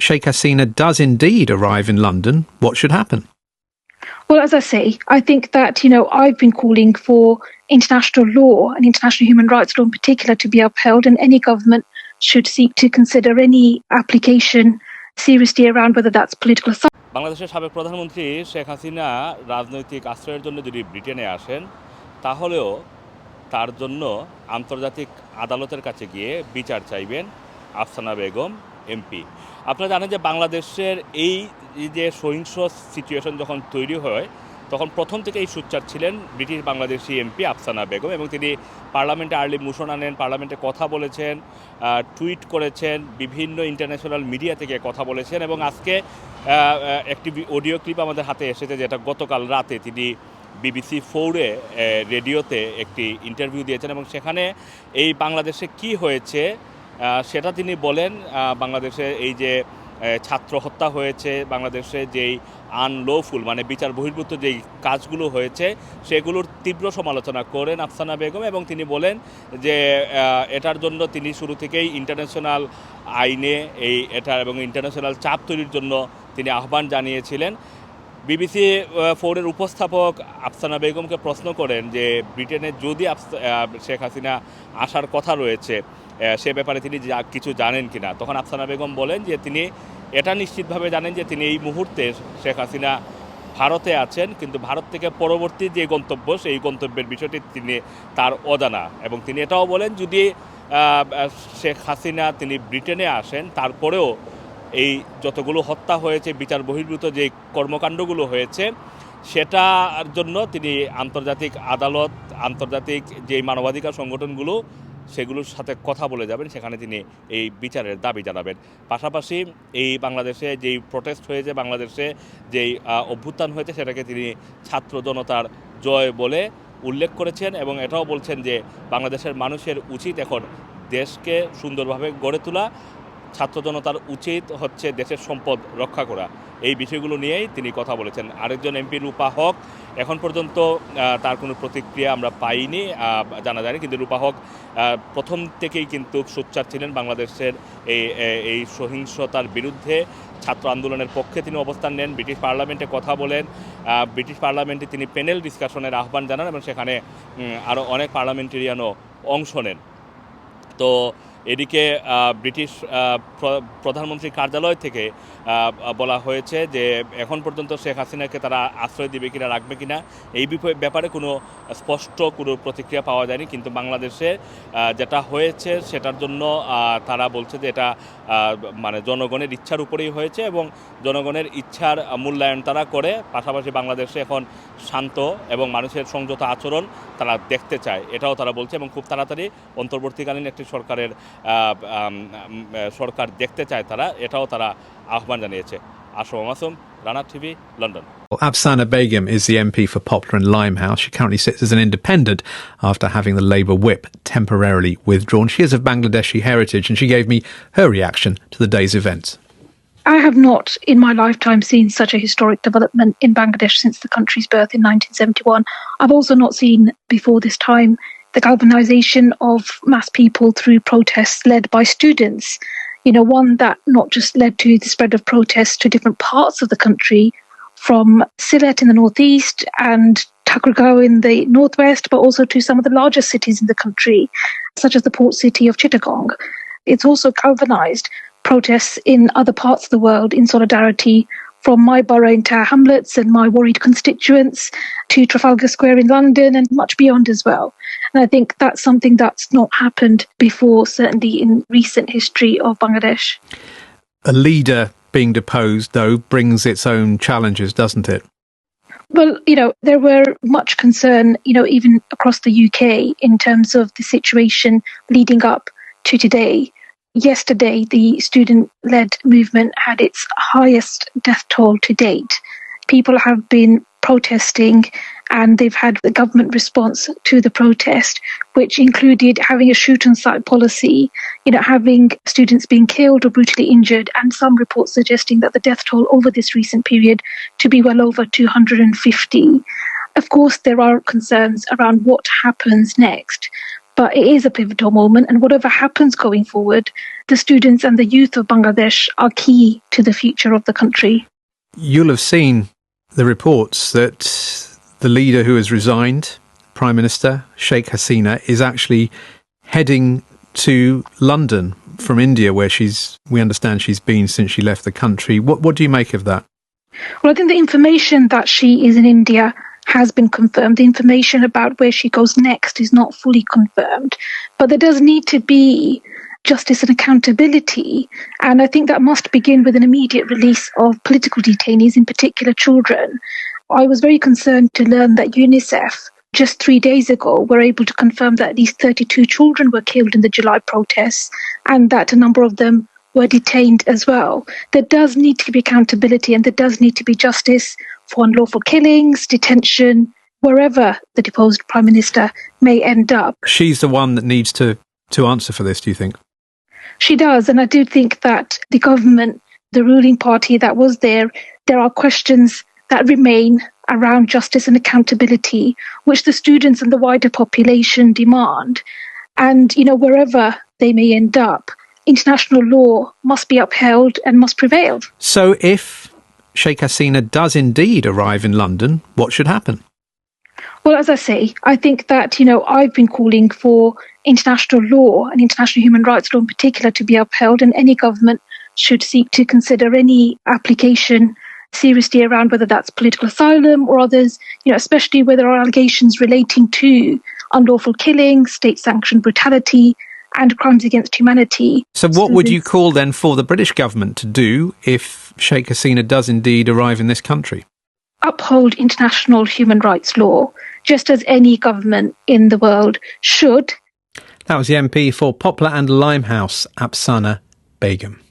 Sheikh Hasina does indeed arrive in London, what should happen? Well, as I say, I think that, I've been calling for international law and international human rights law in particular to be upheld, and any government should seek to consider any application seriously around whether that's political asylum. বাংলাদেশের সাবেক প্রধানমন্ত্রী শেখ হাসিনা রাজনৈতিক আশ্রয়ের জন্য যদি ব্রিটেনে আসেন, তাহলেও তার জন্য আন্তর্জাতিক আদালতের কাছে গিয়ে বিচার চাইবেন আফসানা বেগম এমপি। আপনারা জানেন যে বাংলাদেশের এই যে সহিংস সিচুয়েশন যখন তৈরি হয়, তখন প্রথম থেকেই সোচ্চার ছিলেন ব্রিটিশ বাংলাদেশি এমপি আফসানা বেগম, এবং তিনি পার্লামেন্টে আর্লি মোশন আনেন, পার্লামেন্টে কথা বলেছেন, টুইট করেছেন, বিভিন্ন ইন্টারন্যাশনাল মিডিয়া থেকে কথা বলেছেন, এবং আজকে একটি অডিও ক্লিপ আমাদের হাতে এসেছে, যেটা গতকাল রাতে তিনি BBC 4-এ রেডিওতে একটি ইন্টারভিউ দিয়েছেন, এবং সেখানে এই বাংলাদেশে কি হয়েছে সেটা তিনি বলেন। বাংলাদেশে এই যে ছাত্র হত্যা হয়েছে, বাংলাদেশে যেই আনলফুল মানে বিচার বহির্ভূত যেই কাজগুলো হয়েছে সেগুলোর তীব্র সমালোচনা করেন আফসানা বেগম, এবং তিনি বলেন যে এটার জন্য তিনি শুরু থেকেই ইন্টারন্যাশনাল আইনে এটার এবং ইন্টারন্যাশনাল চাপ তৈরির জন্য তিনি আহ্বান জানিয়েছিলেন। BBC 4-এর উপস্থাপক আফসানা বেগমকে প্রশ্ন করেন যে ব্রিটেনে যদি শেখ হাসিনা আসার কথা রয়েছে সে ব্যাপারে তিনি কিছু জানেন কিনা। তখন আফসানা বেগম বলেন যে তিনি এটা নিশ্চিতভাবে জানেন যে তিনি এই মুহূর্তে শেখ হাসিনা ভারতে আছেন, কিন্তু ভারত থেকে পরবর্তী যে গন্তব্য সেই গন্তব্যের বিষয়টি তার অজানা, এবং তিনি এটাও বলেন যদি শেখ হাসিনা তিনি ব্রিটেনে আসেন তারপরেও এই যতগুলো হত্যা হয়েছে, বিচার বহির্ভূত যে কর্মকাণ্ডগুলো হয়েছে সেটার জন্য তিনি আন্তর্জাতিক আদালত, আন্তর্জাতিক যে মানবাধিকার সংগঠনগুলো সেগুলোর সাথে কথা বলে যাবেন, সেখানে তিনি এই বিচারের দাবি জানাবেন। পাশাপাশি এই বাংলাদেশে যেই প্রোটেস্ট হয়েছে, বাংলাদেশে যেই অভ্যুত্থান হয়েছে সেটাকে তিনি ছাত্র জনতার জয় বলে উল্লেখ করেছেন, এবং এটাও বলছেন যে বাংলাদেশের মানুষের উচিত এখন দেশকে সুন্দরভাবে গড়ে তোলা, ছাত্র জনতার উচিত হচ্ছে দেশের সম্পদ রক্ষা করা। এই বিষয়গুলো নিয়েই তিনি কথা বলেছেন। আরেকজন এমপি রূপা হক, এখন পর্যন্ত তার কোনো প্রতিক্রিয়া আমরা পাইনি, জানা যায়নি, কিন্তু রূপা হক প্রথম থেকেই কিন্তু সোচ্চার ছিলেন বাংলাদেশের এই সহিংসতার বিরুদ্ধে। ছাত্র আন্দোলনের পক্ষে তিনি অবস্থান নেন, ব্রিটিশ পার্লামেন্টে কথা বলেন, ব্রিটিশ পার্লামেন্টে তিনি প্যানেল ডিসকাশনের আহ্বান জানান, এবং সেখানে আরও অনেক পার্লামেন্টেরিয়ানও অংশ নেন। তো এদিকে ব্রিটিশ প্রধানমন্ত্রীর কার্যালয় থেকে বলা হয়েছে যে এখন পর্যন্ত শেখ হাসিনাকে তারা আশ্রয় দিবে কিনা, রাখবে কিনা এই ব্যাপারে কোনো স্পষ্ট কোনো প্রতিক্রিয়া পাওয়া যায়নি, কিন্তু বাংলাদেশে যেটা হয়েছে সেটার জন্য তারা বলছে যে এটা মানে জনগণের ইচ্ছার উপরেই হয়েছে, এবং জনগণের ইচ্ছার মূল্যায়ন তারা করে। পাশাপাশি বাংলাদেশে এখন শান্ত এবং মানুষের সংযত আচরণ তারা দেখতে চায়, এটাও তারা বলছে, এবং খুব তাড়াতাড়ি অন্তর্বর্তীকালীন একটি সরকার দেখতে চায় তারা, এটাও তারা আহ্বান জানিয়েছে। Asam Masum, Rana TV, London. Well, Afsana Begum is the MP for Poplar and Limehouse. She currently sits as an independent after having the Labour whip temporarily withdrawn. She is of Bangladeshi heritage, and she gave me her reaction to the day's events. I have not in my lifetime seen such a historic development in Bangladesh since the country's birth in 1971. I've also not seen before this time the galvanization of mass people through protests led by students. One that not just led to the spread of protests to different parts of the country, from Sylhet in the northeast and Thakurgaon in the northwest, but also to some of the largest cities in the country, such as the port city of Chittagong. It's also galvanized protests in other parts of the world in solidarity, from my borough in Tower Hamlets and my worried constituents to Trafalgar Square in London and much beyond as well. And I think that's something that's not happened before, certainly in recent history of Bangladesh. A leader being deposed, though, brings its own challenges, doesn't it? Well, there were much concern, even across the UK in terms of the situation leading up to today. Yesterday, the student-led movement had its highest death toll to date. People have been protesting, and they've had the government response to the protest, which included having a shoot-on-sight policy, having students being killed or brutally injured, and some reports suggesting that the death toll over this recent period to be well over 250. Of course, there are concerns around what happens next. But it is a pivotal moment, and whatever happens going forward, the students and the youth of Bangladesh are key to the future of the country. You'll have seen the reports that the leader who has resigned, Prime Minister Sheikh Hasina, is actually heading to London from India, where we understand she's been since she left the country. What do you make of that? Well, I think the information that she is in India has been confirmed. The information about where she goes next is not fully confirmed. But there does need to be justice and accountability. And I think that must begin with an immediate release of political detainees, in particular children. I was very concerned to learn that UNICEF, just 3 days ago, were able to confirm that at least 32 children were killed in the July protests and that a number of them were detained as well. There does need to be accountability, and there does need to be justice for unlawful killings, detention, wherever the deposed Prime Minister may end up. She's the one that needs to answer for this, do you think? She does, and I do think that the government, the ruling party that was there are questions that remain around justice and accountability, which the students and the wider population demand. And, wherever they may end up, international law must be upheld and must prevail. So if Sheikh Hasina does indeed arrive in London, what should happen? Well, as I say, I think that, I've been calling for international law and international human rights law in particular to be upheld, and any government should seek to consider any application seriously around whether that's political asylum or others, especially where there are allegations relating to unlawful killing, state-sanctioned brutality, and crimes against humanity. So what would you call then for the British government to do if Sheikh Hasina does indeed arrive in this country? Uphold international human rights law, just as any government in the world should. That was the MP for Poplar and Limehouse, Afsana Begum.